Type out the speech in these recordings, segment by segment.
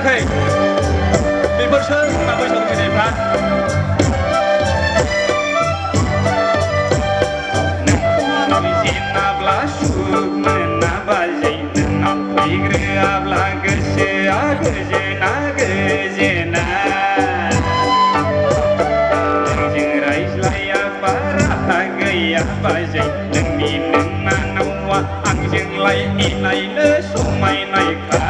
जायाखै बेफोरसो ना बैसागु फैनायफ्रा नोंखौ जेनाब्ला सुख मोना बाजै नोंनाव फैग्रोआब्ला गोसोआ गोजोना गोजोना नोंजों रायज्लायाबा राहा गैया बाजै नोंनि नोंनानावा आंजोंलाय इनायनो समायनायखा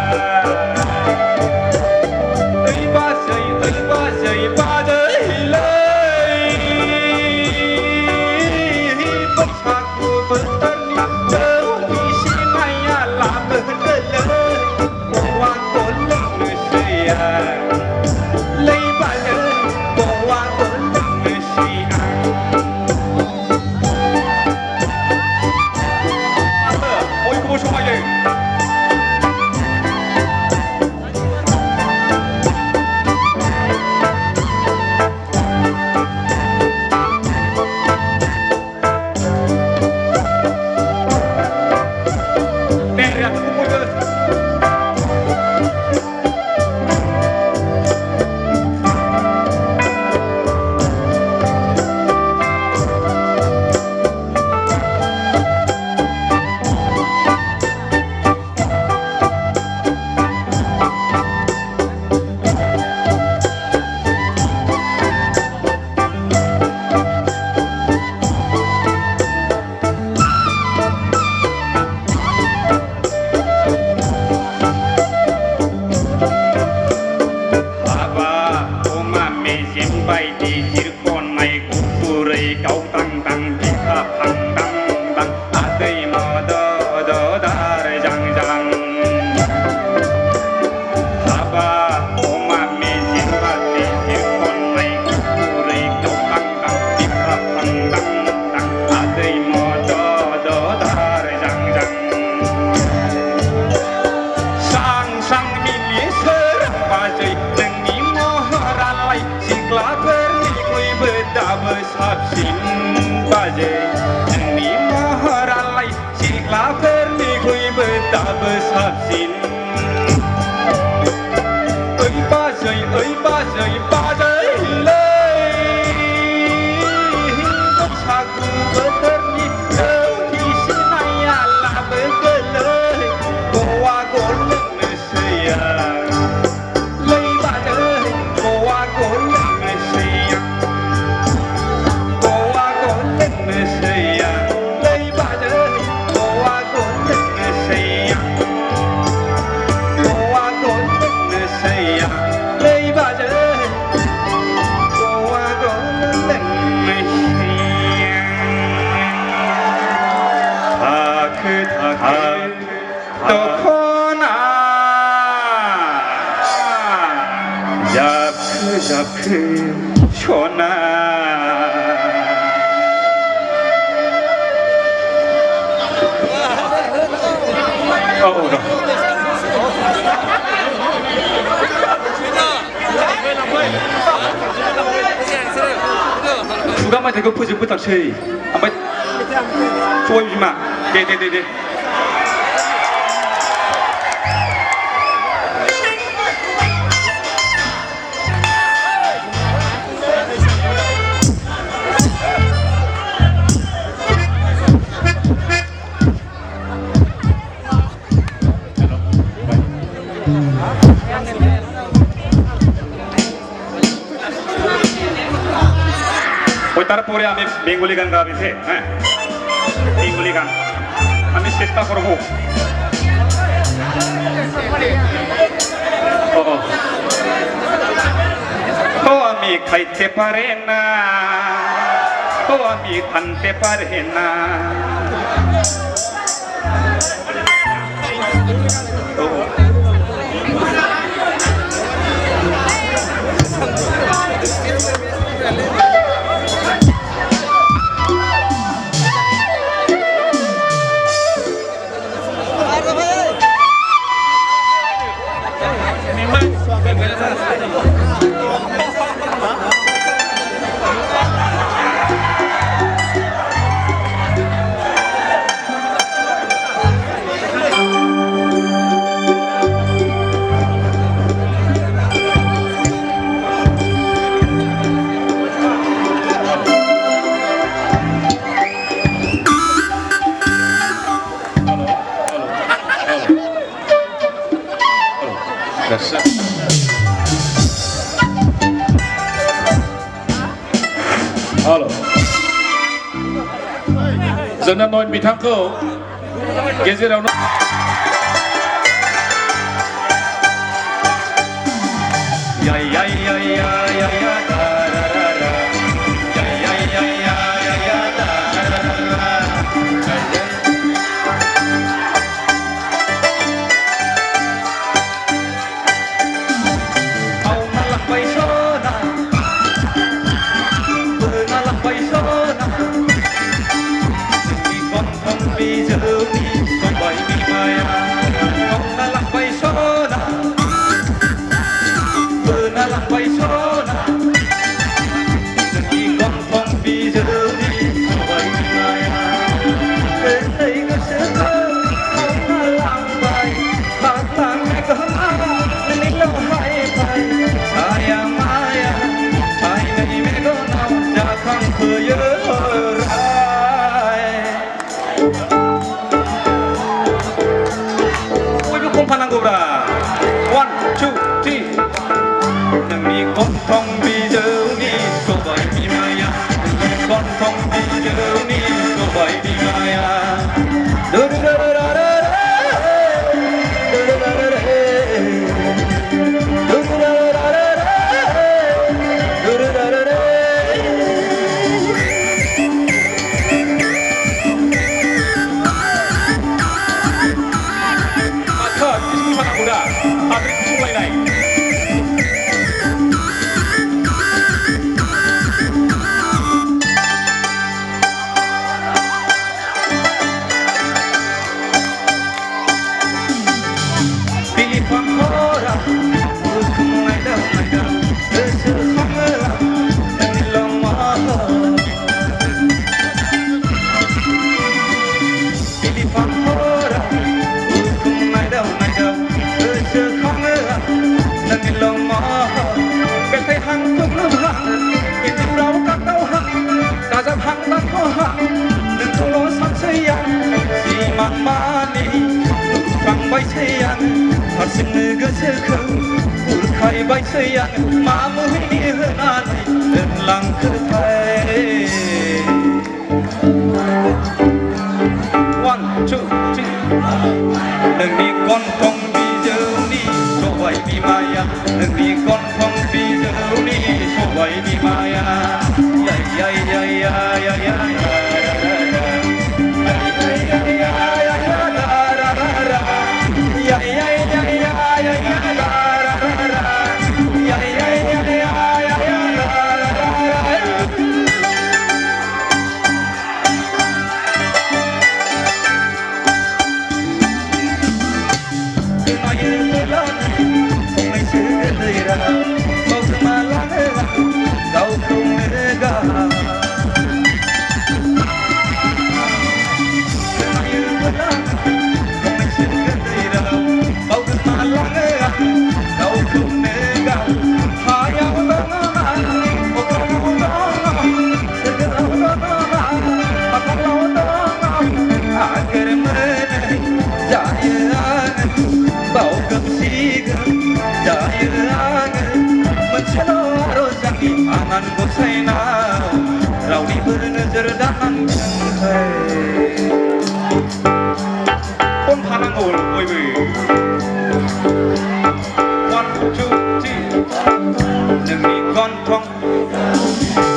खुगा मेथाइखौ फोजोबबोथारसै ओमफ्राय सबाय बिमा दे তারপরে আমি বেঙ্গলি গান গাইছে হ্যাঁ বেঙ্গলি গান আমি চেষ্টা করব ও আমি খাইতে পারে না ও আমি খানতে পারে না That's it. Halo. Dân Nam Nội bị thắng cầu. Kế dưới đầu nó. Ya ya ya ya ya ya da da da da. Ya ya ya ya ya ya da da da da. Ao na lắc bay số na, bờ na lắc bay số na. Vì con không vì giờ đi, con bay vì mai à. Con na lắc bay số na. Na lang bay số na, khi con phong phi giờ đi, bay mai đến đây có sẽ thơ, không na lang bay, bạc lang mẹ có má, nên lâu bay bay, saya maya, saya này mẹ có nào, đã không khờ nhớ rai. Ôi lúc không phan Angola, 1, 2, 3. Nâng con phong bi giờ ni số bảy bi maya, nâng con phong bi giờ ni số bảy bi maya. Đơ đơ đơ đơ đơ đơ đơ đơ đơ đơ bay sayan, hasin gasekau, urkai bay sayan, mamu ini henani, lang kertai. 1, 2, 3. Nâng đi con phong bi giờ ni, số bảy bi maya. Nâng đi con phong bi giờ ni, số bảy bi maya. Ya ya ya ya ya ya ya. Angan gosai na, rawi bernazar dahan jantai. Pon panang ol, oi be. 1, 2, 3. Nâng đi con phong,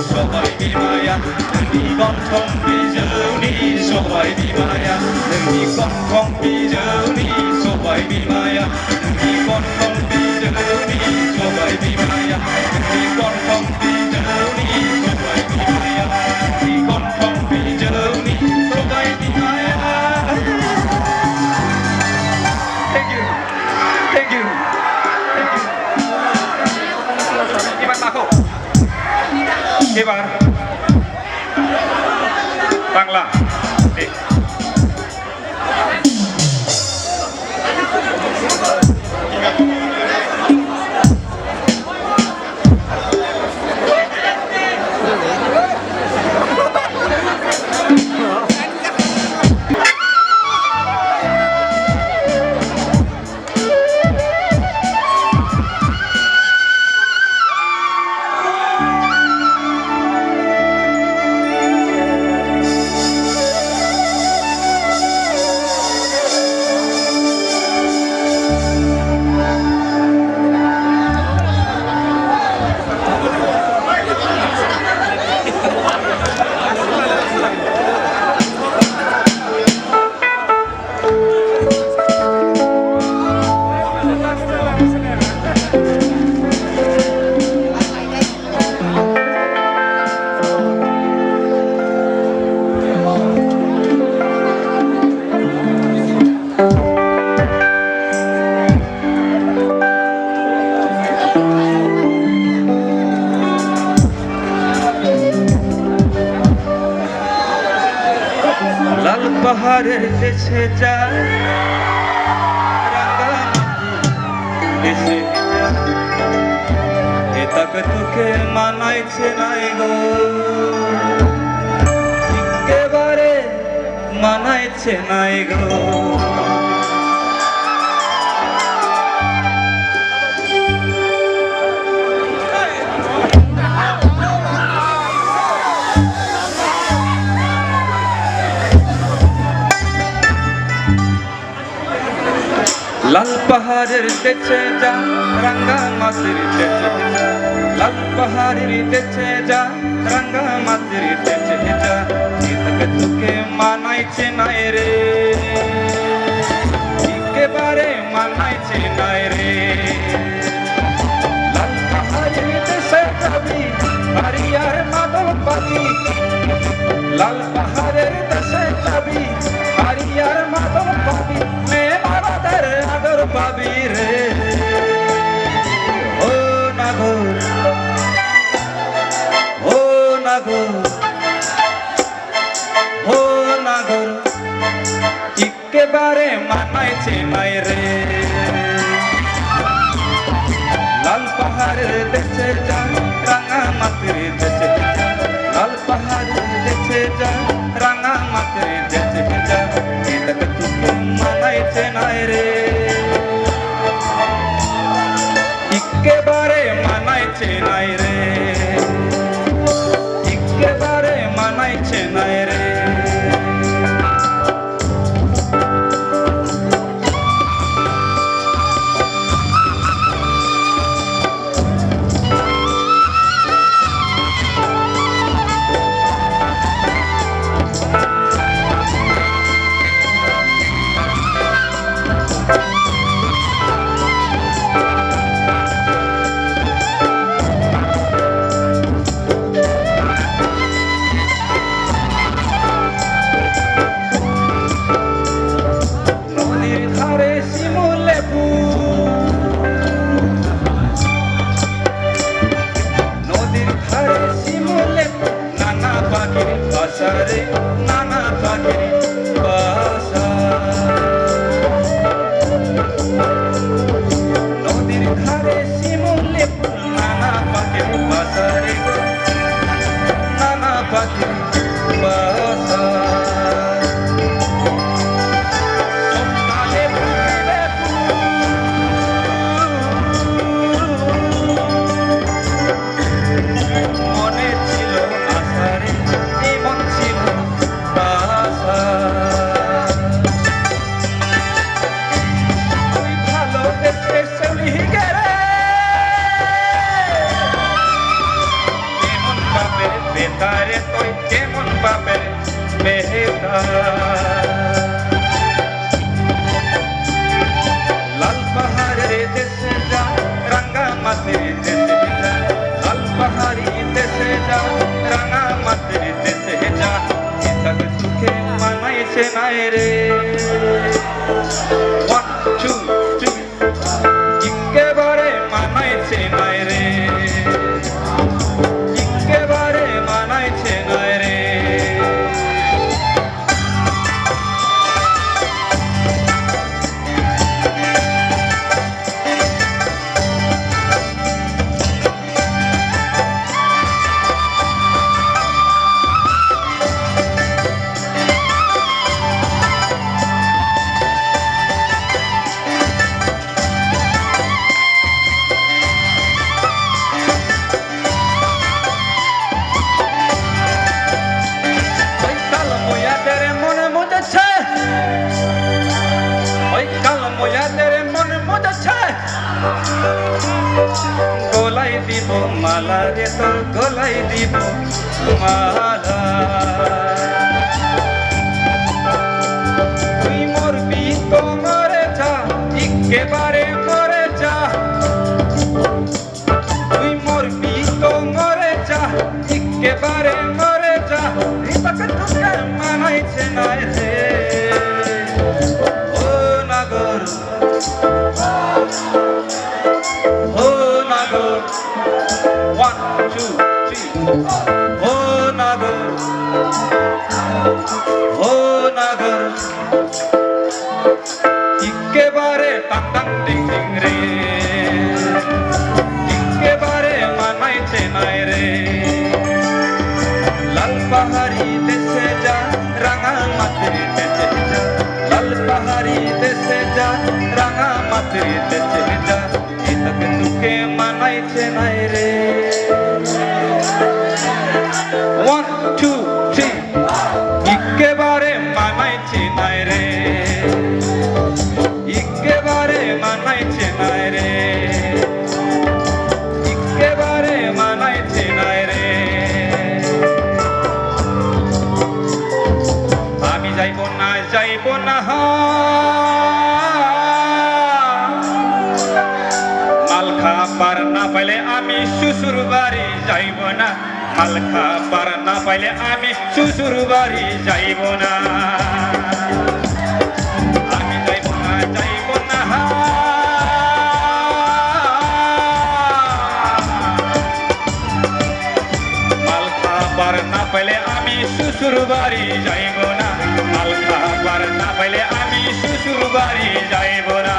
số bảy bi maya. Nâng đi con phong bi giờ ni, số bảy bi maya. Nâng đi con phong bi giờ ni, số bảy bi maya. Nâng đi con phong bi giờ ni, số bảy bi maya. Nâng đi con phong bi giờ ni, số bảy bi maya. Nâng đi con phong bi giờ ni, số bảy bi maya. Thank you, thank you, thank you. Iban Mako, Iban, Bangla. লাল পাহাড়ের দেশে যায় দেশে তাকে তোকে মানাইছে নাই গো একেবারে মানাইছে নাই গো লাল পাহাড়ের দেশে যা রাঙ্গা মাটির দেশে যা লাল পাহাড়ের দেশে যা রাঙ্গা মাটির দেশে যা এটাকে তোকে মানাইছে নাই রে একেবারে মানাইছে নাই রে লাল পাহাড়ের দেশে যাবি হারিয়ার মাদল পাবি লাল পাহাড়ের দেশে যাবি হারিয়ার মাদল পাবি আদর পাবি রে ও নাগর ও নাগর ও নাগর একেবারে মানাইছে নাই রে লাল পাহাড়ের দেশে যা রাঙা মাটির দেশে যা লাল পাহাড়ের দেশে যা রাঙা মাটির দেশে যা এটাকে তুই মানাইছে নাই রে একেবারে মানাইছে নাই রে একেবারে মানাইছে নাই রে নানা পাখির বাসা নদীর ধারে শিমুলে ফুল নানা পাখির বাসা রে নানা পাখির বাসা মনে ছিল আশারে জীবন ছিল বাসা তুই ভালো দেখতে চলি গেলে কেমন বাপের বেতারে তুই কেমন বাপের বেতার লাল পাহাড়ের দেশে যা রাঙ্গা মাটির দেশে যা লাল পাহাড়ি দেশে যা রাঙা মাটির দেশে যা এটাকে সুখে মানাইছে নাই রে 1 2 3 একেবারে মানাইছে নাই রে একেবারে মানাইছে নাই রে গোলাই দিব মালা রে তোর গোলাই দিব মালা তুই মরবি তো মরে যা একেবারে মরে যা তুই মরবি তো মরে যা একেবারে মরে যা এটাকে তোকে মানাইছে নাই রে ও নাগর ও নাগর One, two, three. ও নাগর ও নাগর একেবারে টাং টাং টিং টিং রে একেবারে মানাইছে নাই রে লাল পাহাড়ি দেশে যা রাঙা মাতরি দেশে যা লাল পাহাড়ি দেশে যা রাঙা মাতরি দেশে যা এতক তুকে মানাইছে নাই রে One, two, three. একেবারে মানাইছে নাই রে একেবারে মানাইছে নাই রে একেবারে মানাইছে নাই রে আমি যাইব না মাল খাবার না পাইলে আমি শ্বশুর বাড়ি যাইব না মাল খাবার না পাইলে আমি শ্বশুর বাড়ি যাইব না আমি যাইব না মাল খাবার না পাইলে আমি শ্বশুর বাড়ি যাইব না মাল খাবার না পাইলে আমি শ্বশুর বাড়ি যাইব না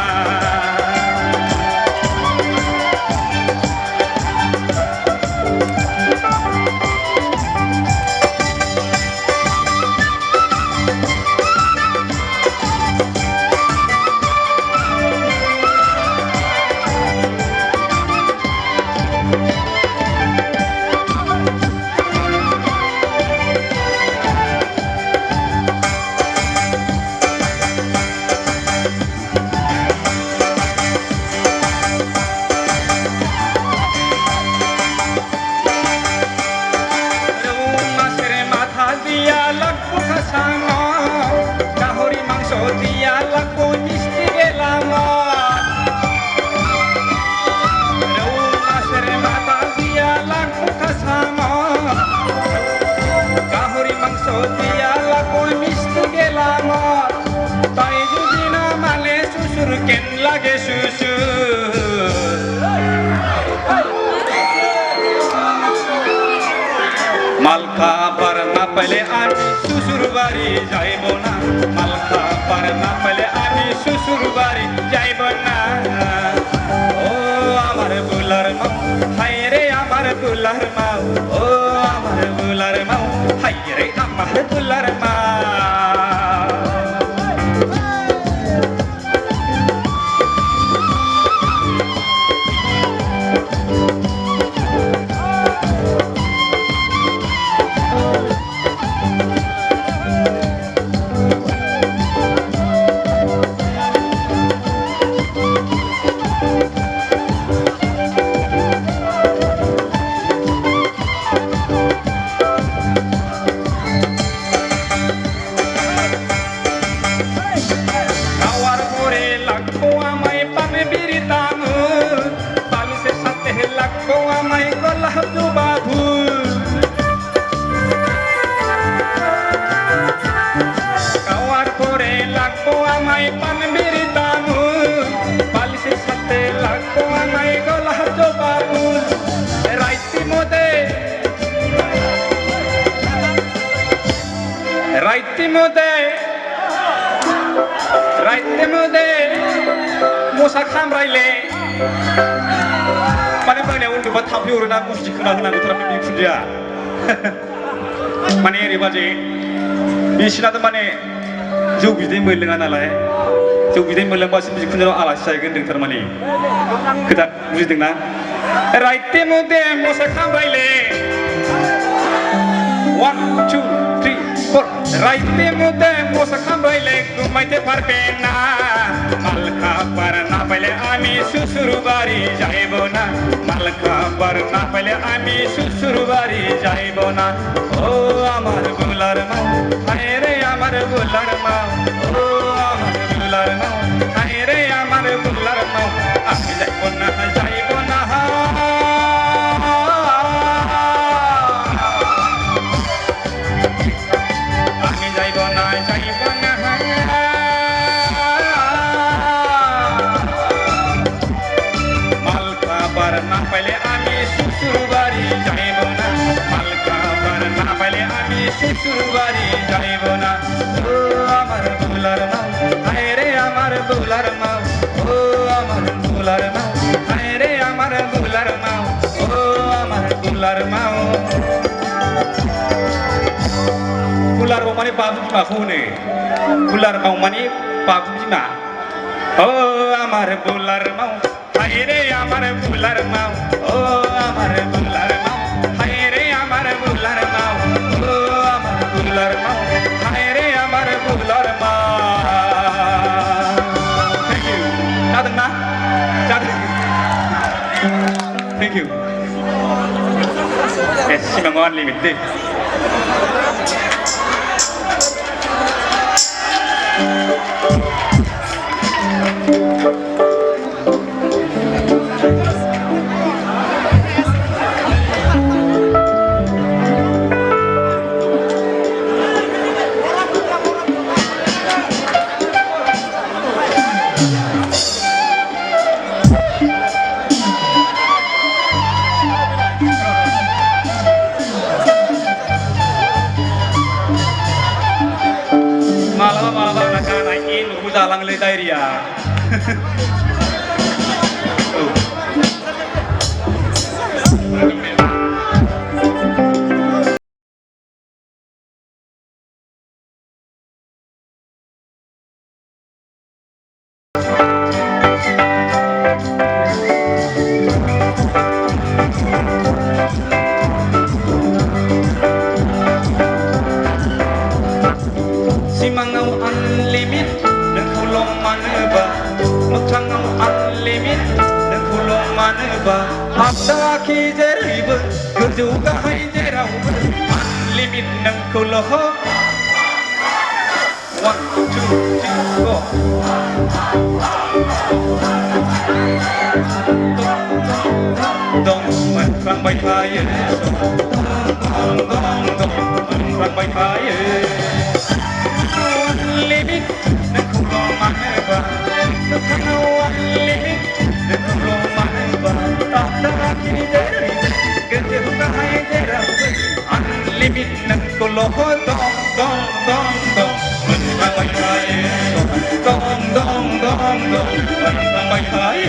লাগে মাল খাবার না পাইলে আমি শ্বশুর বাড়ি যাইব না মাল খাবার না পাইলে আমি শ্বশুর বাড়ি যাইব না ও আমার বুলার মাও হাই রে আমার বুলার মাও ও আমার বুলার মাও হাই রে আমার বুলার মাও রাইতে মধ্যে মশা খামরাইলে মানে बायनायाव उन्दुबा थाम्फै अरोना गुसथि खोना होनांगौ थारमाने बे खुदिया माने ओरैबादि बिसिनाथ' माने जौ बिदै मोनलोङा नालाय जौ बिदै मोनलोंबासो बिखुनजोनाव आलासि जाहैगोन होनदों थारमाने खोथा बुजिदोंना राइते मধ্যে मशा खामराइले 1 2 3 4 राइते मধ্যে मशा खामराइले घुमाइते पारबे ना माल खाবার না পাইলে আমি শ্বশুর বাড়ি যাইব না মাল খাবার না পাইলে আমি শ্বশুর বাড়ি যাইব না ও আমার বুলার মা হায় রে আমার বুলার মা ও আমার বুলার মা হায় রে আমার বুলার মা আমি যাইব না আমি যাইব না মাল খাবার না পাইলে আমি শ্বশুর বাড়ি aku bimaku nih bular mau mani paku bima oh amar bular mau hai re amar bular mau oh amar bular mau hai re amar bular mau oh amar bular mau hai re amar bular mau thank you Chào na chào thank you Simangon Limited malam anak-anak ini aku jalan le diarrhea Simangau unlimit dan kulong maneba Mutangau unlimit dan kulong maneba Abda ki jeribe Gerjuga hai jerau Unlimit dan kuloho 1, 2, 3, go Dong man phang bay phai Dong dong man phang bay phai Limit dan kulong maneba Nukanawan limit dan kulong maneba Tak teraki dari Kerja huka hai jerau Unlimit dan kulong Dong dong dong dong Menang bay hai Dong dong dong dong Menang bay hai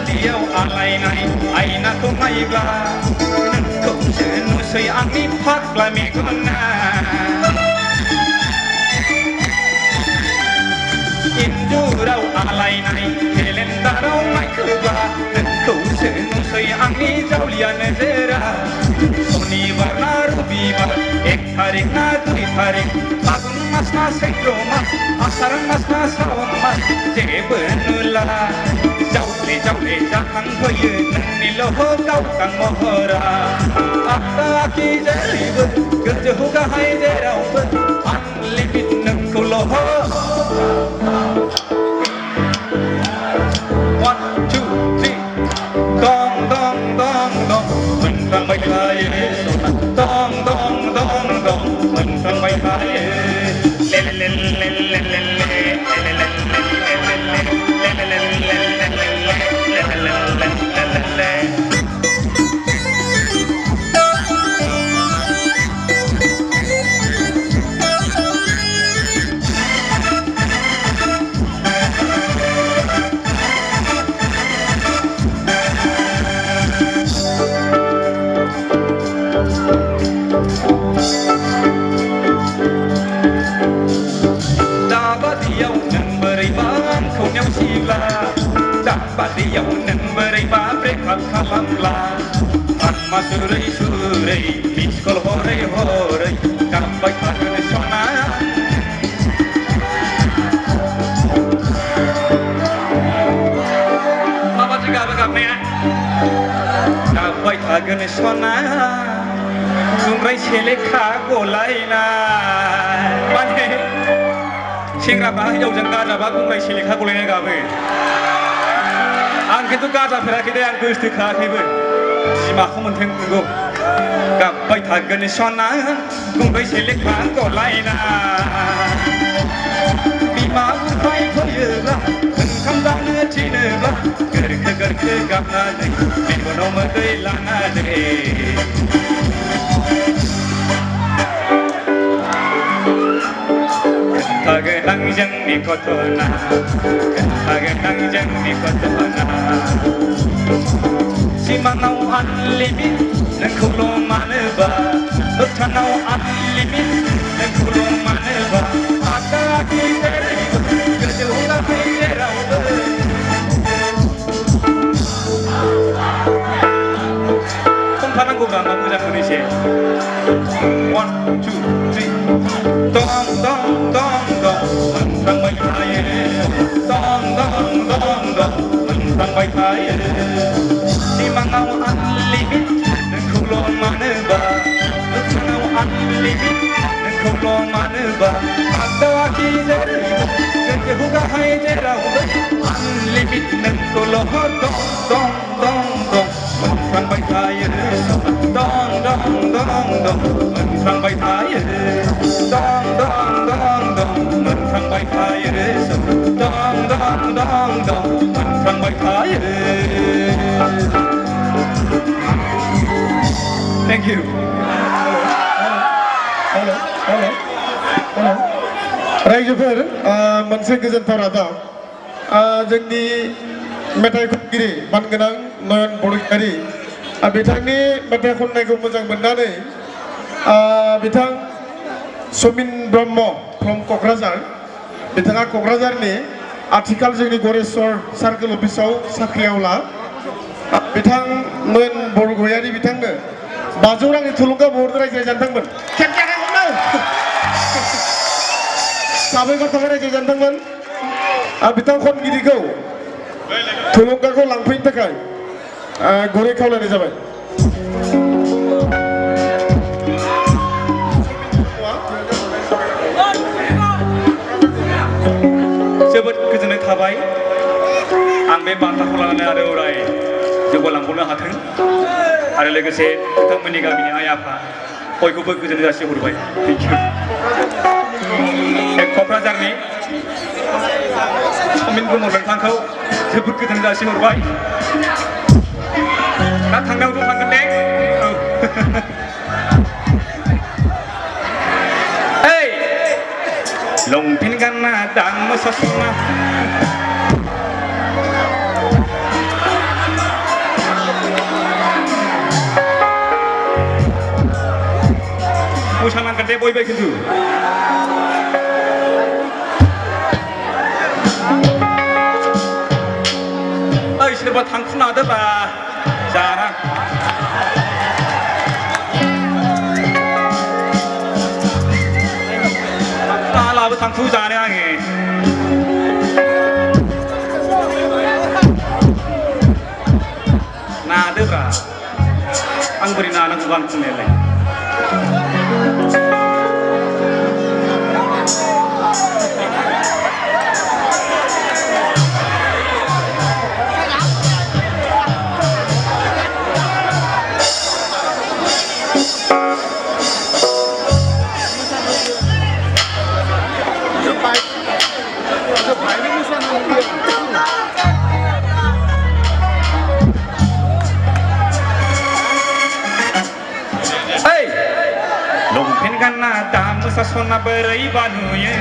Dia alai nai aina ko mai ba nang ko senu sei ani phak la me kona indu rau alai nai helen darau mai ko ba nang ko senu sei ani jaulian zera soni warna rubi ba ek tarik na dui tarik lagun mas na sekro mas asaran mas na sawang mas jebenula Jauh le jangan koye nani loho kau kang mohora Akta ki jeribe kerja huka hai jerau ber Unlimit nang kuloho 1, 2, 3 Dong dong dong dong Mình phang bay khai Dong dong dong dong Mình phang bay khai Le le le le le le le le Dapat dia unen beriba brekat kalam la Atma surai surai Miskol hore hore Kapai kadun sona Mama juga begap ni Kapai kadun sona Sungrai selekha golai na Mane Singra bah jauh jangka jabak sungrai selekha golai na gabe Ang kintu gaza ferak ide ang gusti khakibe sima khomon thenggo gap bai thagan sona gungbai selek bang ko laina bima utai khoyla kham dang ne chine ba गोरखो गोरखो गाबनानै मेगनाव मोदै लानानै खोन्थागोन आं जोंनि घटना खोन्थागोन आं जोंनि घटना सिमाङाव आनलिमिट नोंखौल' मानोबा मोगथाङाव आनलिमिट नोंखौल' मानोबा आखा आखि जेरैबो गोजौ गाहाय जेरावबो खनफानांगौब्रा मा मोजां मोनो एसे 1 2 3 दं दं दं दं मोनफ्लांबाय थायो दं दं दं दं मोनफ्लांबाय थायो सिमाङाव आनलिमिट नोंखौल' मानोबा मोगथाङाव आनलिमिट नोंखौल' मानोबा आगदाव आखि जेरैबो गोजौ गाहाय जेरावबो आनलिमिट नोंखौल' दं दं दं दं मोनफ्लांबाय थायो दं दं दं दं मोनफ्लांबाय थायो दं दं दं दं मोनफ्लांबाय थायो दं दं दं दं मोनफ्लांबाय थायो Thank you. रायजोफोर मोनसे गोजोनथाव रादाब जोंनि मेथाइ खनगिरि मानगोनां नयन बरगयारी बिथांनि मेथाइ खननायखौ मोजां मोननानै बिथां समिन ब्रह्म फ्रम क'क्राझार बिथाङा क'क्राझारनि आथिखाल जोंनि गरेस्वर सार्कोल अफिसाव साख्रिआवला बिथां नयन बरगयारी बिथांनो 500 रांनि थुलुंगा महरै रायजो जादोंमोन साबायखर थाखाय रायजो जादोंमोन बिथां खनगिरिखौ थुलुंगाखौ लांफैनो थाखाय गुरै खावलायनाय जाबाय जोबोद गोजोननाय थाबाय आं बे बान्थाखौ लानानै आरो अराय जौगालांबावनो हाथों आरो लोगोसे नोंथांमोननि गामिनि आइ आफा बयखौबो गोजोन जासिहरबाय क'क्राझारनि समिन ब्रह्म नोंथांखौ जोबोद गोजोन जासिहरबाय दा थांनायावथ' थांगोन दे ओइ लंपेन्ट गानना दाम मोसासना मोसानांगोन दे बयबो खिन्थु ओइ सोरबा थांखु नादोब्रा जाना लाबो थांखु जानो आङो नादोब्रा आं बोरै नानांगौ गान खननायालाय lompen ganna dam sasona berai banuye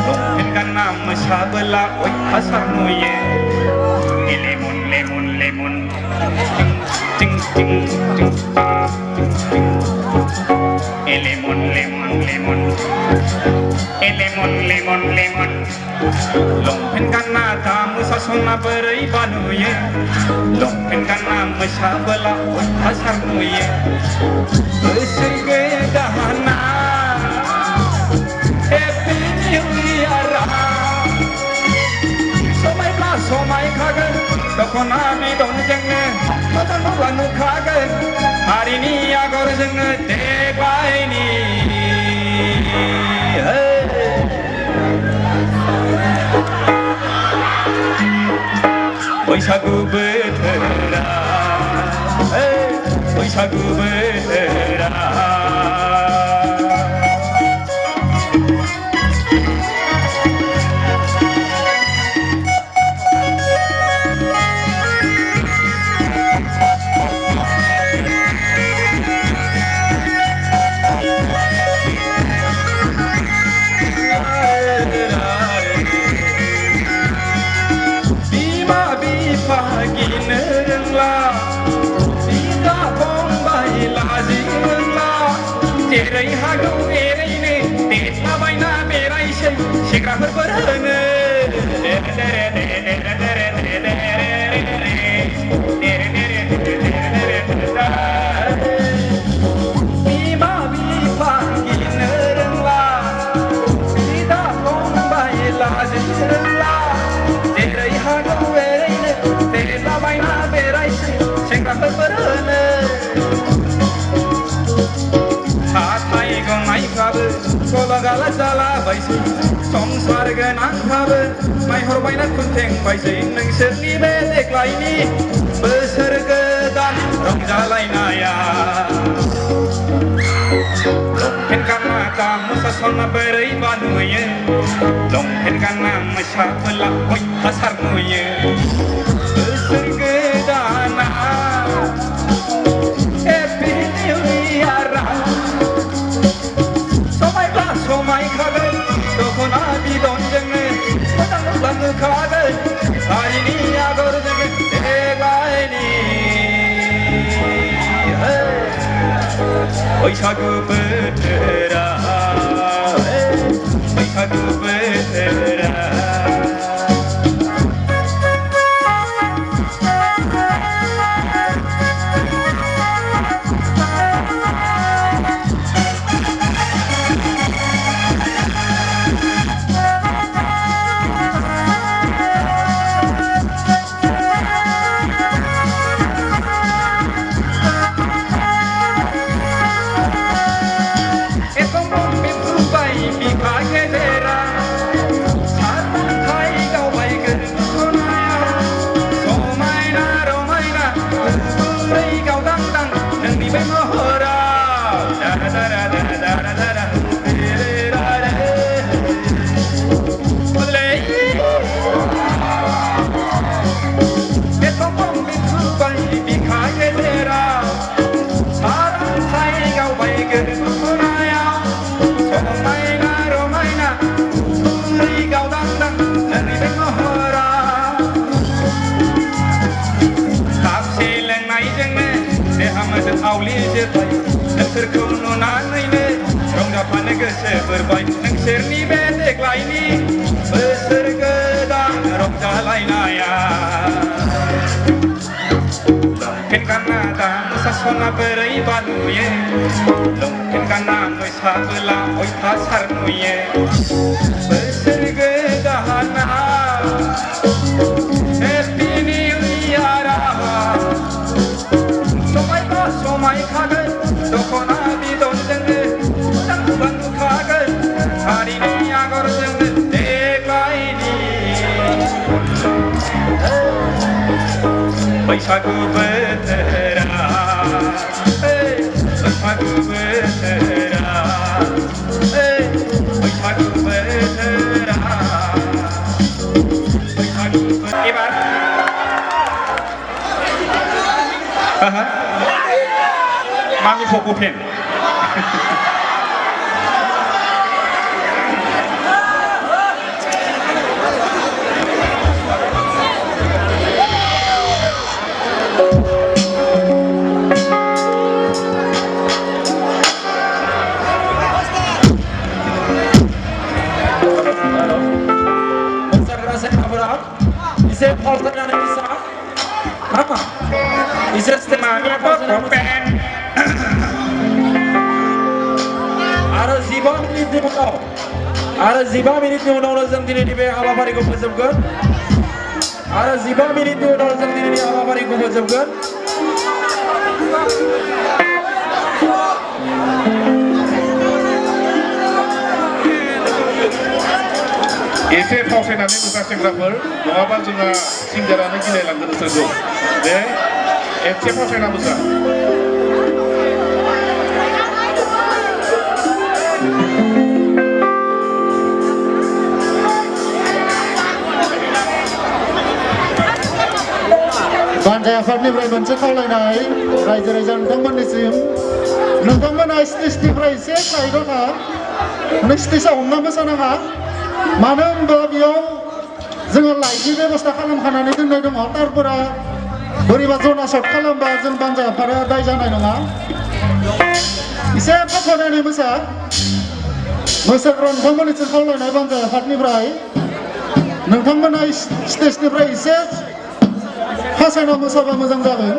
lompen ganna mesabela oi pasar nuye lemon lemon lemon ting ting ting ting lemon lemon lemon lemon lemon lemon lompen ganna dam sasona berai banuye lompen ganna mesabela oi pasar nuye Dahana Happy New Year Somai ka somai khagan Dokon ami dong jenge Matan banu khagan Hari ni agor jenge debai ni Boisagu bothora Boisagu bothora गला गाला जालाबायसै संसार गोनांफ्राबो नायहरबायना खुन्थेंबायसै नोंसोरनि बे देग्लायनि बोसोर गोदान रंजालायनाया लंपेन्ट गानना दा मोसासना बोरैबा नुयो लंपेन्ट गानना मोसाबोला अयथासार नुयो बोसोर गोदाना हेपि निउ इयार समायब्ला समायखागोन दख'ना बिदनजोंनो मोजां मोजां नुखागोन हारिनि आगरजोंनो देग्लायनि बैसागु बोथोरा बैसागु बोथोरा नोंसोरखौ नुनानैनो रंजाफानो गोसो बोरबाय नोंसोरनि बे देग्लायनि बोसोर गोदान रंजालायनाया लंपेन्ट गानना दा मोसासना बोरैबा नुयो लंपेन्ट गानना मोसाबोला अयथासार नुयो बोसोर गोदाना हेपि निउ इयार समायखागोन दख'ना बिदनजोंनो मोजां मोजां नुखागोन हारिनि आगरजोंनो देग्लायनि बैसागु बोथोरा बैसागु बोथोरा बैसागु बोथोरा बैसागु एबार Mami Fokupen. Bisa alternate bisa apa? Bisa Mami Fokupen. Ada 5 menit di unaw. Ada 5 menit di unaw जों दिनैनि बे हाबाफारिखौ फोजोबगोन. Ada 5 menit di unaw जों दिनैनि हाबाफारिखौ फोजोबगोन. एसे फावसायनानै मोसा सेंग्राफोर नङाबा जोंहा सिंगारानो गिलायलांगोन नोंसोरखौ दे एसे फावसायना मोसा बानजाय आफादनिफ्राय मोनसे खावलायनाय रायजो राजा नोंथांमोननिसिम नोंथांमोना स्टेजनिफ्राय एसे साइडआव था नों स्टेजआव हमना मोसानाङा मानो होनबा बेयाव जोङो लाइटनि बेबस्था खालामखानानै दोननाय दङ तारफोरा बोरैबा जना सर्ट खालामबा जों बानजाय आफादा दाय जानाय नङा एसे फाखनानै मोसाग्रा नोंथांमोननिसिम खावलायनाय बानजाय आफादनिफ्राय नोंथांमोना स्टेजनिफ्राय एसे फासायना मोसाबा मोजां जागोन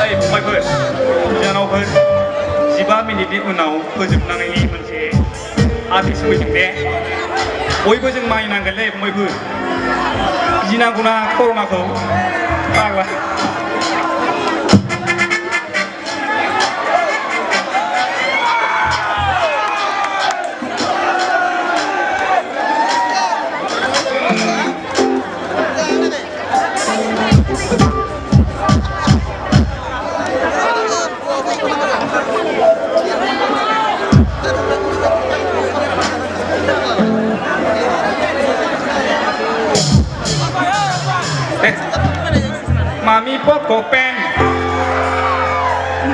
Hey, my bird. 15 मिनिटनि उनाव फोजोबनांनायनि मोनसे आदेश फैदों दे बयबो जों मानिनांगोनलै बयबो गिनांगौना कर'नाखौ फाग्ला Mami poco pen,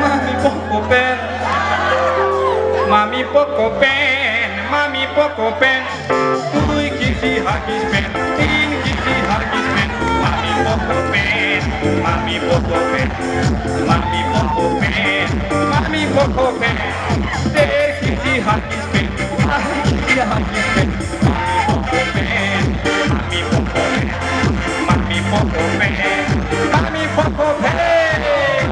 mami poco pen, mami poco pen, mami poco pen. Uy kisi hakis pen, tin kisi hakis pen. Mami poco pen, mami poco pen, mami poco pen, mami poco pen. Der kisi hakis pen, kisi hakis pen. Mami poco pen, mami poco pen, mami poco pen. Mami poco pen.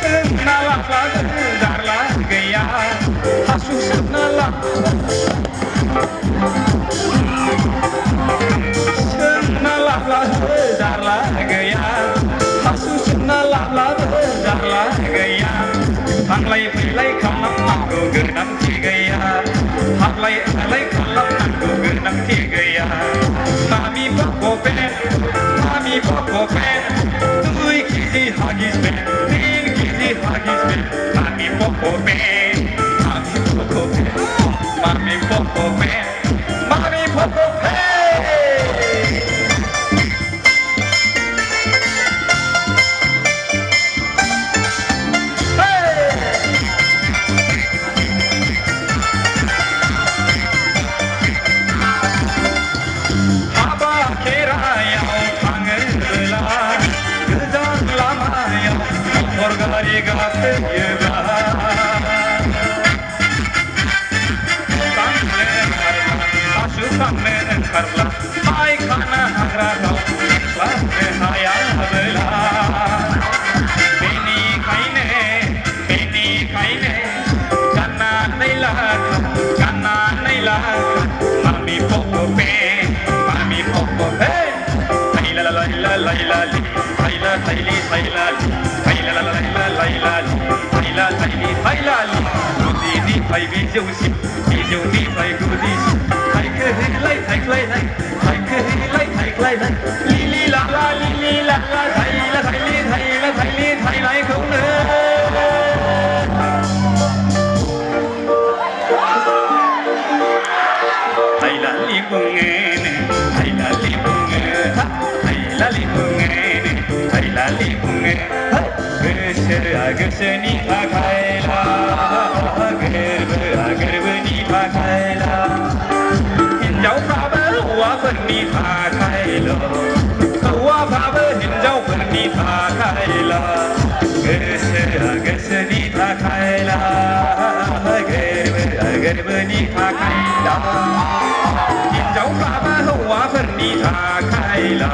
Senala darla gaya, hasu senala. Senala darla gaya. Darla gaya, hanglay pilay kalap aku genam tigaya, hanglay pilay kalap aku genam tigaya. Mami poco pen, tuh kisi hagis pen, tin kisi hagis pen. Mami poco pen, mami poco pen, mami poco pen, mami poco pen. Karla, ay kana hagrado, klasne haya bela. Beni kaine, kana naila, mami poco pe, Laila la laila laila li, laila laili laila li, laila la laila laila li, laila laili laila li. Gudi pai bijousi, bijousi pai gudi. Thay cái lai, li la la, thay lại không nữa. Thay là li buông nghe nè, thay là li buông nghe, thay là li buông nghe nè, thay là li buông nghe. Gơ ni pha khai la, gơ ni pha khai la. Dẫu pha bớ hoa phân ni pha khai lo, hoa pha bớ hình dẫu phân ni pha khai lo. Gơ sơ ni pha khai la, gơ ni pha khai la. Hình dẫu pha bớ hoa phân ni pha khai lo,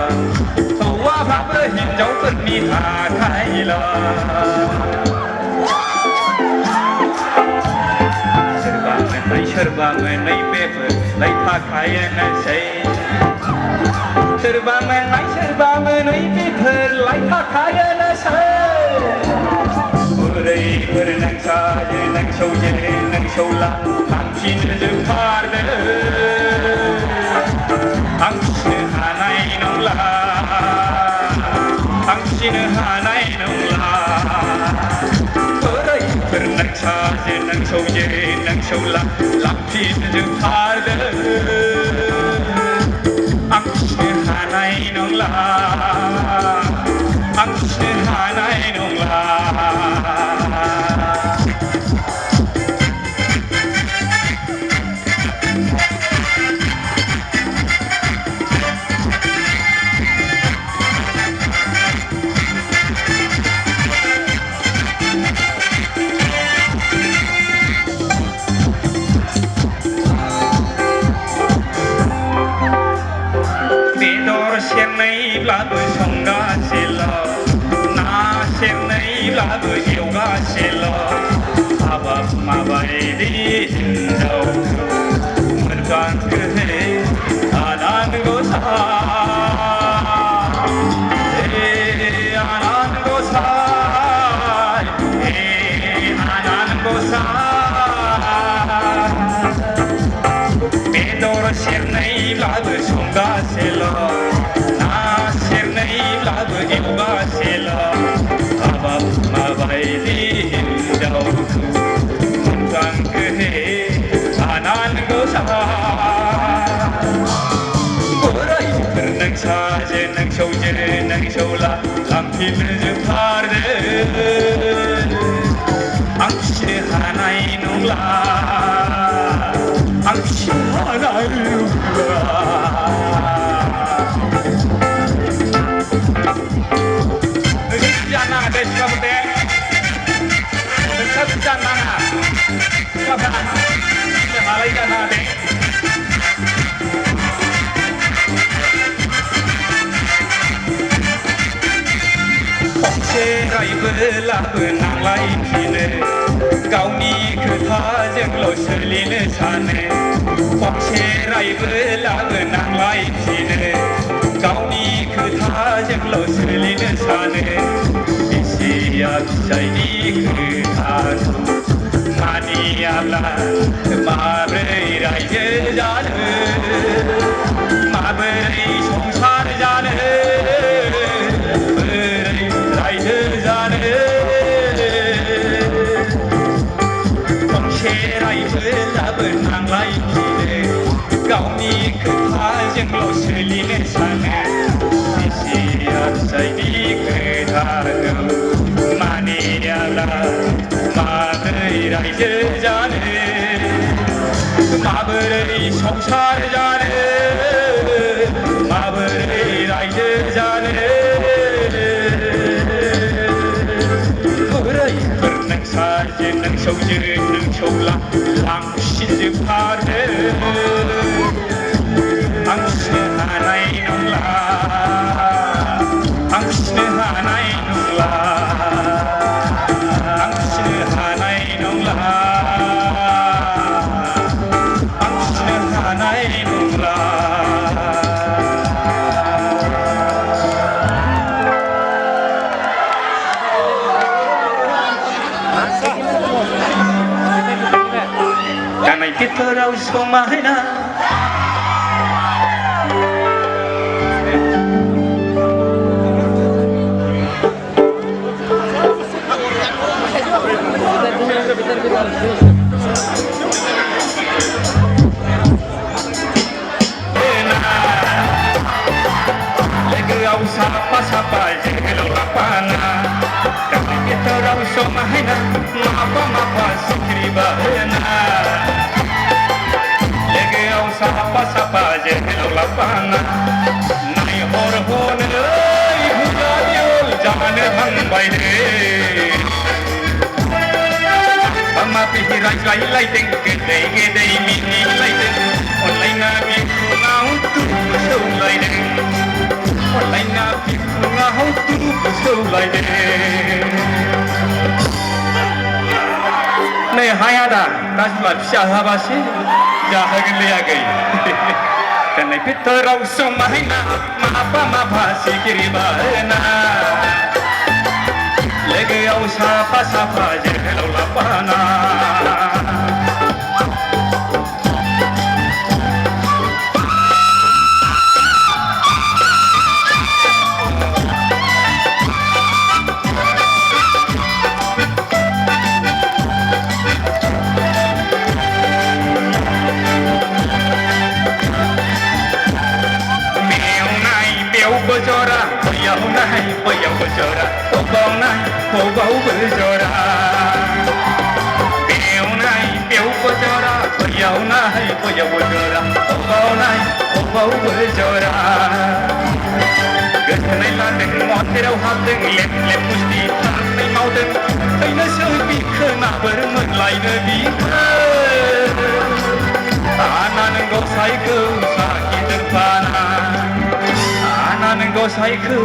hoa pha bớ hình dẫu phân ni pha khai lo. Serba mengenai paper, lai tak kaya nasai. Serba mengenai paper, lai tak kaya nasai. Urai bernang saja, nang shola, ang cinta parda. Ang sehanai nongla, ang sehanai nongla. Bernang saja, nang shola, lang cinta parda. Ang sehanai nongla, ang sehanai nongla. सा बेदर सेरनैब्लाबो संगासेल' ना सेरनैब्लाबो एवगासेल' हाबाब माबायदि हिन्जावखौ मोनफ्लांखो हे आनान गसाइ बोराइफोर नोंसाजो नोंसौजो नोंसौला लांफिनजोबथारदो आं फिसिनो हानाय नंला आं फिसिनो हानाय नंला नोंसोर जानो नाङा दे सिख्लाफोर दे नोंस्रा जानो नाङा सिख्लाफ्रा हालाय जानो नाङा दे फंसे रायबोलाबो नांलायफिनो गावनि खोथाजोंल' सोलिनो सानो फंसे रायबोलाबो नांलायफिनो गावनि खोथाजोंल' सोलिनो सानो बिसिया फिसायनि खोथाखौ मानियाब्ला माबोरै रायजो जानो माबोरै संसार जानो रायजो जानो फंसे रायबोलाबो नांलायफिनो गावनि खोथाजोंल' सोलिनो सानो बिसिया फिसायनि खोथाखौ मानियाब्ला माबोरै रायजो जानो माबोरै संसार जानो माबोरै रायजो जानो बोराइफोर नोंसाजो नोंसौजो नोंसौला लांफिनजोबथारदो आं फिसिनो हानाय नंला आं फिसिनो हानाय नंला आं फिसिनो हानाय नंला आं फिसिनो हानाय नंला गाननाय बिथोराव समायना लोगोआव साफा साफा जोहोलाव लाफाना गाननाय बिथोराव समायना माफा माफा सिखिरि बाहोना लोगोआव साफा साफा जोहोलाव लाफाना नायहर हनै हुजाबिउल जानो हांबायलै मा बिदि रायज्लायलायदों गोदै गोदै मिनिलायदों अनलायना बिखुङाव दुबु सौलायदों अनलायना बिखुङाव दुबु सौलायदों नै हाया दा राजुला फिसा हाबासो जाहोगोनलै आगै गाननाय बिथोराव समायना माफा माफा सिखिरि बाहोना लोगोआव साफा साफा जोहोलाव लाफाना जरा बैयाव नाय बैयावबो जरा बबाव नाय बबावबो जरा बेयाव नाय बेयावबो जरा बैयाव नाय बैयावबो जरा बबाव नाय बबावबो जरा गोजोननाय लादों मन्दिराव हाबदों लेप लेप मुस्ति थांनाय मावदों थैनोसै बिखोनाफोर मोनलायनो बिखो आना नों गसाइखौ साखि दोनफाना आना नों गसाइखौ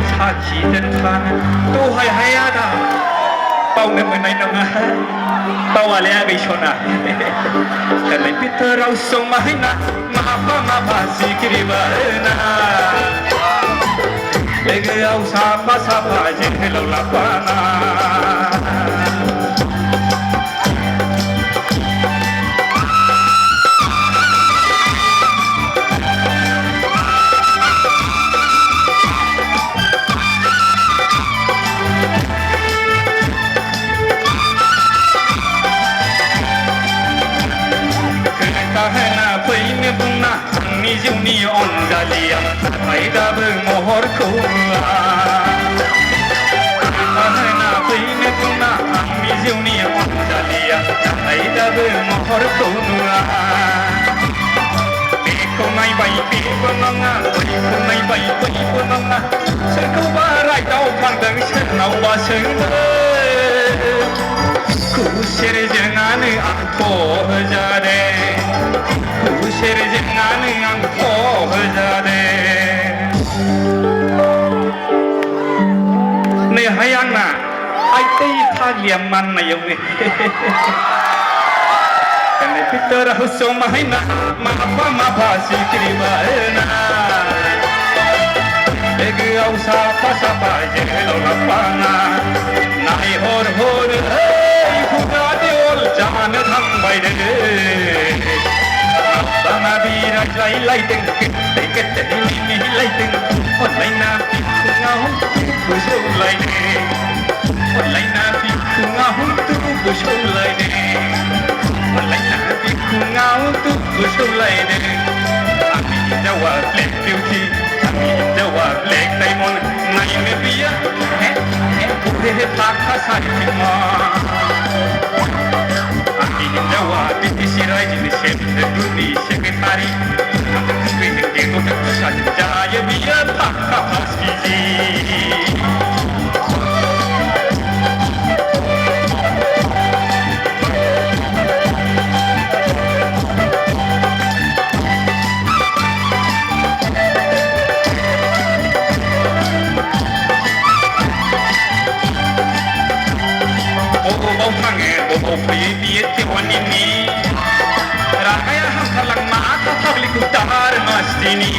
साखि दोनफाना दहाय हाया दा बावनो मोननाय नङा बावाले आगै सना गाननाय बिथोराव समायना माफा माफा सिखिरि बाहोना लोगोआव साफा साफा जोहोलाव लाफाना जिउनि अनजालिया नाथाय दाबो महरखौ नुवा होना फैनो बुंना आंनि जिउनि अनजालिया नाथाय दाबो महरखौ नुवा बेखौ नायबाय बेबो नङा बैखौ नायबाय बैबो नङा सोरखौबा रायदाव फांदों सोरनावबा सोंदों खुसेरजोंआनो आंख' होजादों खुसेरजोंआनो आंख' होजादों नैहाय आंना आइदै फाग्लिया माननायावनो गाननाय फिथोराव समायना माफा सिख्रिबाना लोगोआव साफा साफा जोहोलाव लाफाना नायहर खुगा देवल जानो थांबायनो नाबा बिरायज्लायलायदों गोदै मिनिलायदों अनलायना बिखुङाव गोसौलायदों अनलायना बिखुङाव गोसौलायदों अनलायना बिखुङाव गोसौलायदों आंनि हिन्जावा ब्लेक बिउटि आंनि हिन्जावा ब्लेक डायमन्ड नायनो बियो फाखा सारिथिं आंनि हिन्जावा बिटिसि रायजोनि सेक्रेटारि खुंग्रिजों देग'जों फिसाजों जायो बियो फाखा 5 केजि फैयो बियो देवानिनि रागाया हांथारलांना फाग्लिखौ दाहार मास्टिनि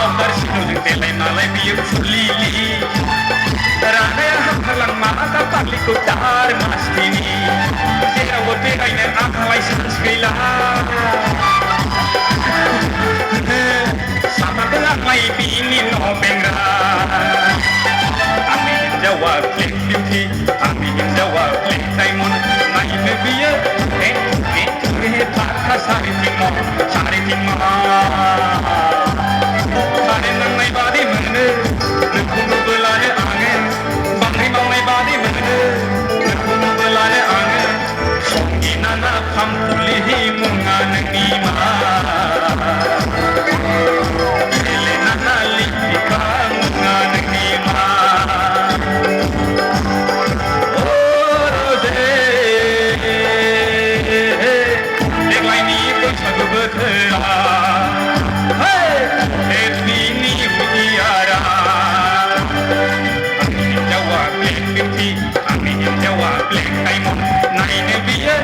आवदार सिन'जों देलाय नालाय बियो फुलिलि रागाया हांथारलांना फाग्लिखौ दाहार मास्टिनि जेरावबो बेरायनो आंहा लाइसेन्स गैला सामफ्रामबो आंलाय बिनि न' बेंग्रा आंनि हिन्जावा ब्लेक बिउटि आंनि हिन्जावा ब्लेक डायमन्ड नायनो बियो फाखा सारिथिं कारेन्ट नांनाय बादि मोनो नोंखौ नुबोलानो आङो बांद्राय मावनाय बादि मोनो नोंखौ नुबोलानो आङो संगिना फामफुलि मुङा नोंनि मा गेलेना लिपिका मुङा नोंनि मा देग्लायनि बैसागु बोथोरा हेपि निउ इयारा आंनि हिन्जावा ब्लेक बिउटि आंनि हिन्जावा ब्लेक डायमन्ड नायनो बियो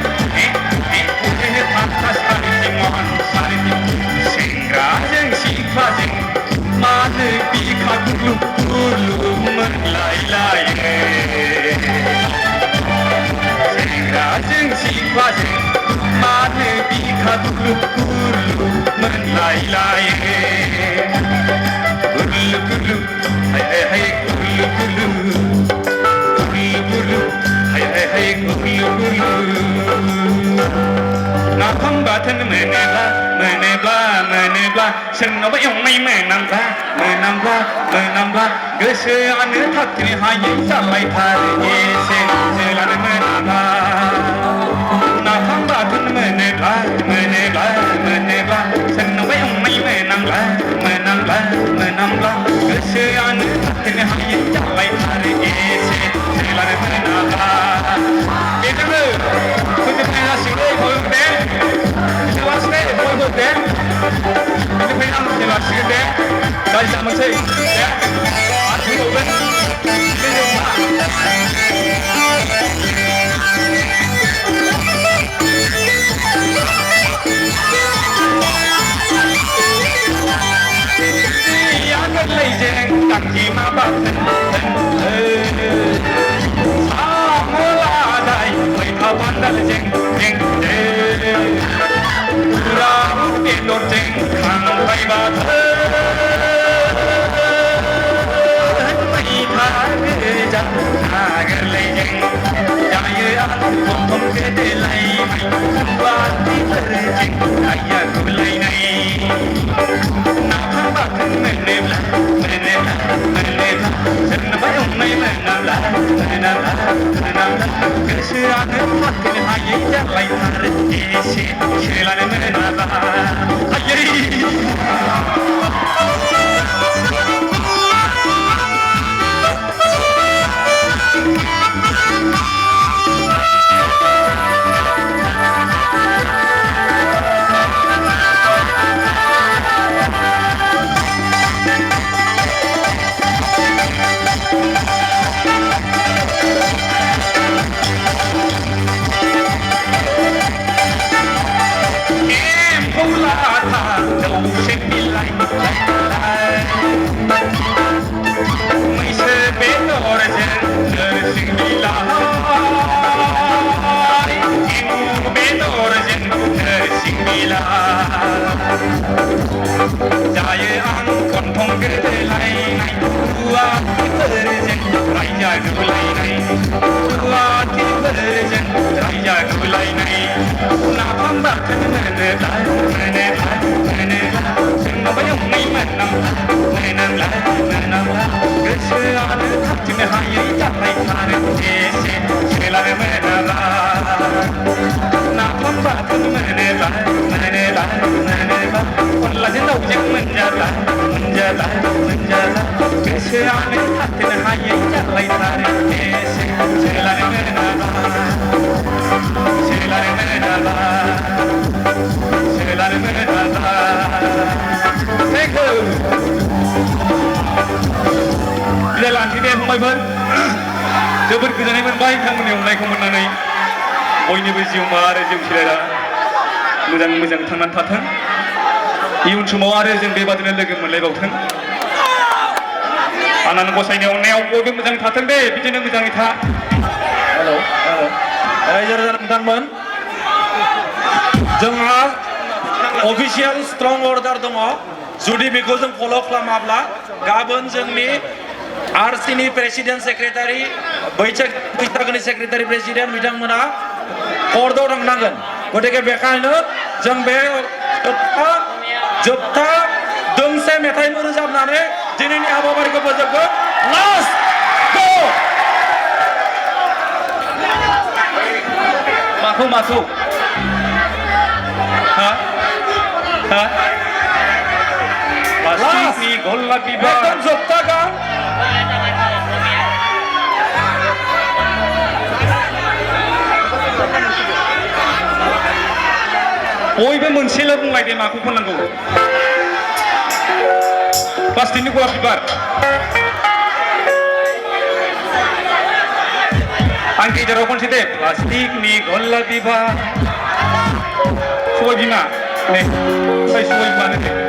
फाखा सारिथिं सेंग्राजों सिख्लाजों मानो बिखा गुरलु गुरलु मोनलायलायो सेंग्राजों सिख्लाजों मानो बिखा गुरलु गुरलु मोनलायलायो गुरलु गुरलु हाय गुरलु गुरलु गुरलु गुरलु हाय गुरलु गुरलु नाफाम बाथोन मोनोब्ला सोरनावबा एवनाय मोनामब्ला गोसोआनो थाबथेनो हायै जालायथारो एसे जोलानो मोनाब्ला नाफाम बाथोन मोनोब्ला सोरनावबा एवनाय मोनामब्ला गोसोआनो थाबथेनो हायै जालायथारो एसे जोलानो मोनाब्ला बेजोंनो फोजोबनाय जासिगोन दे बयबो दे बेनिफ्राय आं लासिगोन दे दा जामोनसै दे गोरलैजों गांजेमा बाथोन साम'लादाय मैथा बांगालजों दाउ बेदरजों खांबाय बाथोन मैथा गोजा ना गोरलैजों जायो आलु खम खम गोदोलायनाय बाथिफोरजों आइया गुलायनाय गोसोआनो थाथ'नो हायै जालायथारो एसे सोलानो मोनाबा आयै जायो आं गन्थं गोदोलायनाय रुवाथिफोरजों रायजा गुलायनाय रुवाथिफोरजों रायजा गुलायनाय नाफाम बाथोन मोनोब्ला जोंनावबो एवनाय मोनाब्ला गोसोआनो थाथ'नो हायै जालायथारो एसे सोलानो मोनाब्ला नाफाम बाथोन मोनोब्ला अनलाजों दाउजों मोनजाब्ला गोसोआनो थाथ'नो हायै जालायथारो एसे सोलानो मोनाब्ला Thank you. बिदाय लानोसै दे फंबायफोर जोबोद गोजोननाय मोनबाय नोंथांमोननि अननायखौ मोननानै बयनिबो जिउमा आरो जिउ सोलेरा मोजां मोजां थांनानै थाथों इयुन समाव आरो जों बेबादिनो लोगो मोनलायबावथों आनान गसाइनि अननायाव बयबो मोजां थाथों दे बिदिनो मोजाङै था हेलौ रायजो राजा नोंथांमोन जोंहा अफिसियेल स्ट्रं अर्डार दङ जुदि बेखौ जों फल' खालामाब्ला गाबोन जोंनि आरसिनि प्रेसिडेन्ट सेक्रेटारि बैसागोनि सेक्रेटारि प्रेसिडेन्ट बिथांमोना कर्टआव थांनांगोन गतिके बेखायनो जों बे जोबथा दोंसे मेथाइबो रोजाबनानै दिनैनि हाबाफारिखौ फोजोबगोन लास्ट गो माखौ हा प्लास्टिकनि गलाप बिबार एकदम जोबथा गान बयबो मोनसेल' बुंलायदे माखौ खननांगौ प्लास्टिकनि गलाप बिबार आं गेजेराव खनसे दे प्लास्टिकनि गलाप बिबार सबाय बिमा दे सबाय बिमानो दे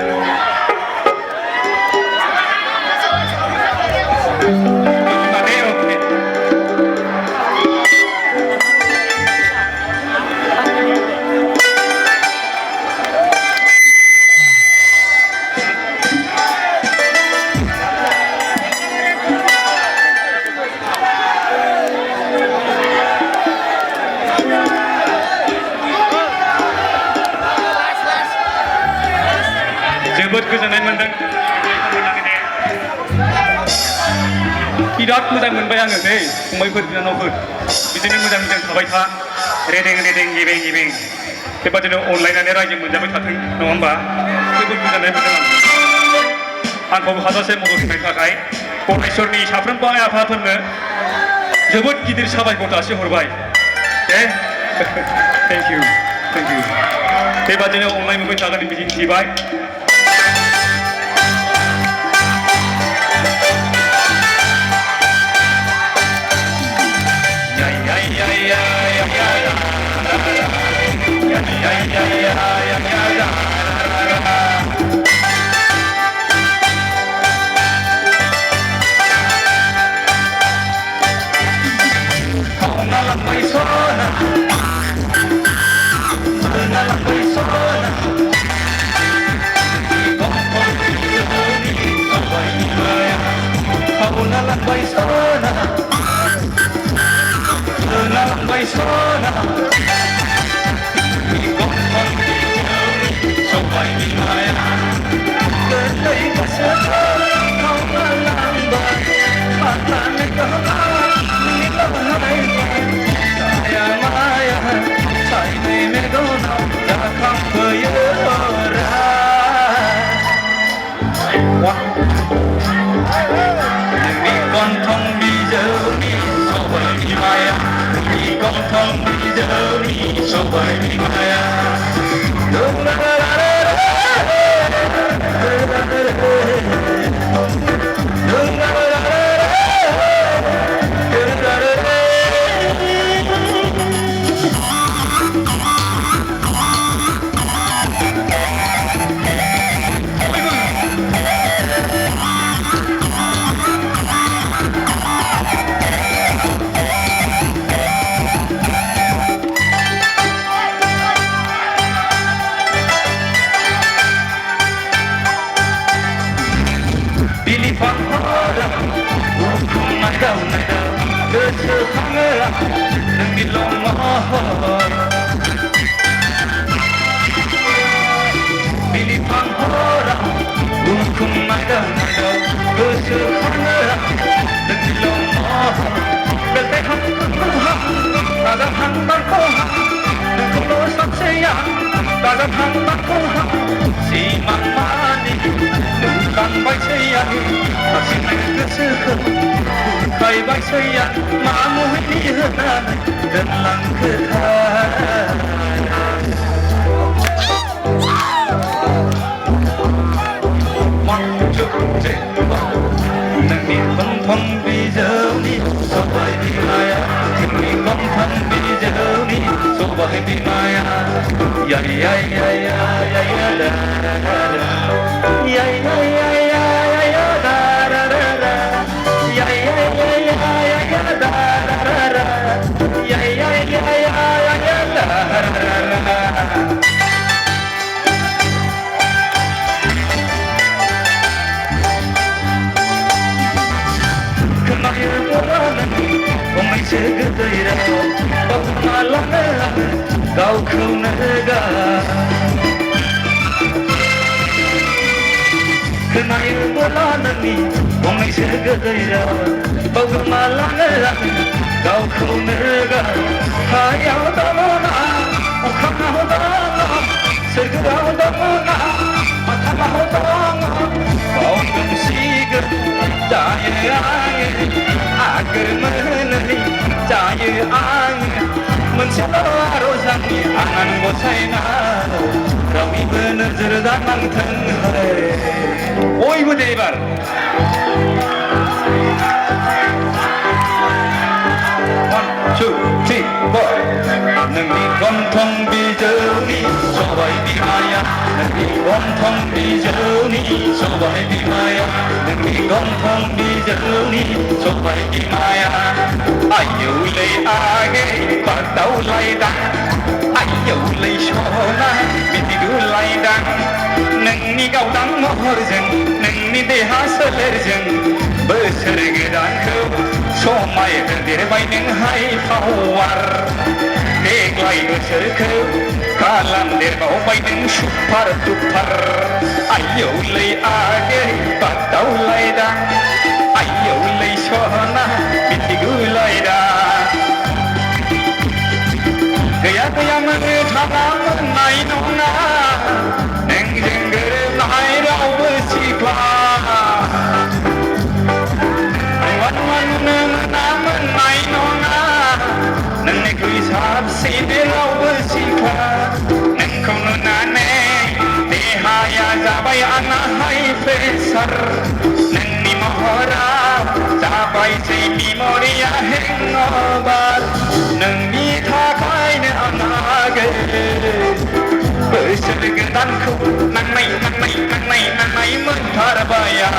जोबोद गोजोननाय मोनदों बिराद मोजां मोनबाय आङो दै फंबायफोर बिनानावफोर बिदिनो मोजां मोजां थाबाय था रेदें गिबें बेबादिनो अनलायनानै रायजो मोनजाबाय थाथों नङा होमबा जोबोद गोजोननाय मोनदों आंखौ हाजासे मदद होनायनि थाखाय परमेश्वरनि साफ्रोमबो आइ आफाफोरनो जोबोद गिदिर साबायखर जासिहरबाय दे थेंक इउ बेबादिनो अनलाय मोनबाय थागोन मिजिं थिबाय thong bijeuni sobai bimaya Kai bai saya mamu ni hana dan lang kau kau naga kenai bulanani omai segera bau malanga kau kau naga hayau damona ukhamau dama segera damona matamau dama kau gemsiga daya agar menari daya angin mencelaro zangi angan bosaina kami bener jerdanang tenghare oi bude ebar one two three four nangni gontong bijeuni sobai bimaya nangni gontong bijeuni sobai bimaya nangni gontong bijeuni sobai bimaya ayo le age patau lai dang ayo le shona bitidu lai dang nangni gau dang mohor jeng nangni deha seler jeng besar gedanku somai hadir bai neng hai pawar deglai besarku kalam der bau bai neng supar tupar ayo le age patau lai dang ayo le shona bitidu lai dang gaya gaya mengethalam nai nona neng jengger nai rau besikla wan wan neng namen nai nona neng ne kui sab si de rau besikla neng kono nane dehaya jabai ana hai pesar neng ni mohora jabai sei memoria hengobar neng ni thakai ne anage besar gedanku nang nai mentharbaya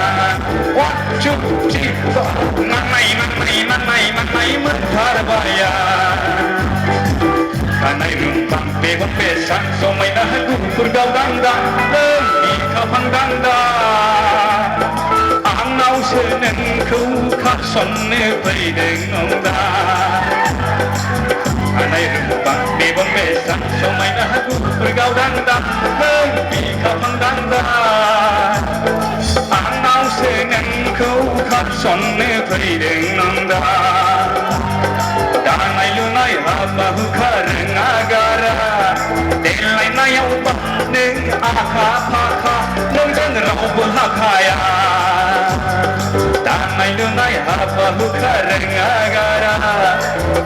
one two three four nang nai mentharbaya kanai rumpang pegon pesan somai dah gupur gau dangda lebih kapang dangda angau senengku khak sonne pai deng da kanai rumpang pegon pesan somai dah gupur gau dangda lebih kapang dangda angau senengku khak sonne pai deng da danai lunai habahu kareng agara delai nayau bah neng akha pakha neng dan rau berhakaya danai दानाय लुनाय हाबा हुखा रोङा गारा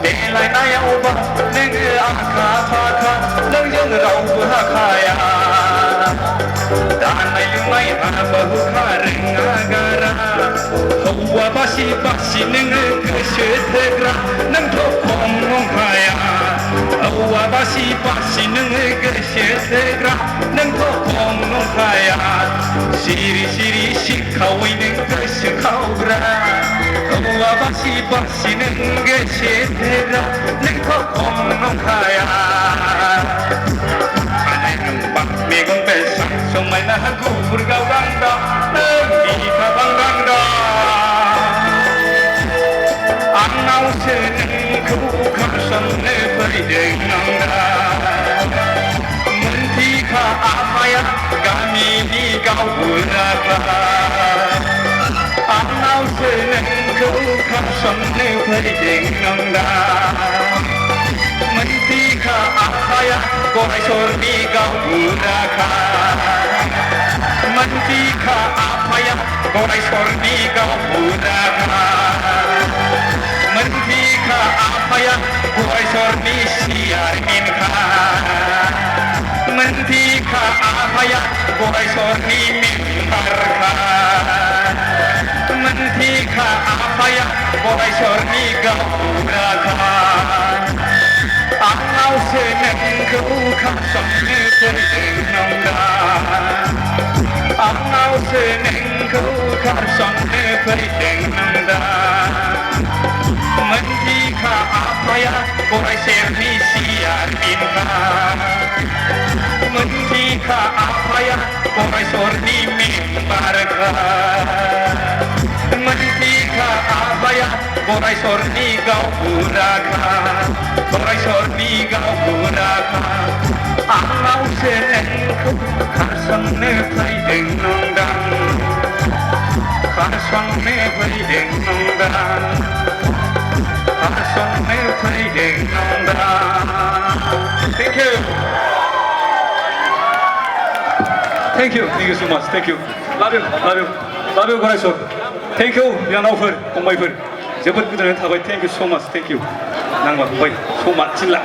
देलायनायावबा नोङो आखा फाखा नोंजों रावबो हाखाया दानाय लुनाय हाबा हुखा रोङा गारा हौवा बासि बासि नोङो गोसो थोग्रा नोंथ' खम नंखाया हौवा बासि बासि नोङो गोसो थोग्रा नोंथ' खम नंखाया सिरि सिरि सिखावै नों गोसो खावग्रा हौवा बासि बासि नों गोसो थोग्रा नोंथ' खम नंखाया मेगन बेसां समायना गुफुर गावदांदा नोंनि गावदांदा आंनावसो नोंखौ खारसननो फैदों नंदा मोनथिखा आफाया गामिनि गावबुराखा आंनावसो नोंखौ खारसननो फैदों नंदा मोनथिखा आफाया गरायसरनि गावबुराखा मोनथिखा आफाया गरायसरनि गावबुराखा मोनथिखा आफाया गरायसरनि सियारमेनखा मोनथिखा आफाया गरायसरनि मेम्बारखा मोनथिखा आफाया गरायसरनि गावबुराखा आंनावसो नोंखौ खारसननो फैदों नंदा आंनावसो नोंखौ खारसननो फैदों नंदा मोनथिखा आफाया गरायसेरनि सियारमेनखा मोनथिखा आफाया गरायसरनि मेम्बारखा मोनथिखा आफाया गरायसरनि गावबुराखा गरायसरनि गावबुराखा आंनावसो नोंखौ खारसननो फैदों नंदां खारसननो फैदों नंदां खारसननो फैदों नंदां Thank you so much. Thank you. Love you, गरायसर. Thank you, बिनानावफोर, फंबायफोर. जोबोद गोजोननाय थाबाय. Thank you so much. Thank you. नांबा फंबाय, समा थिनला.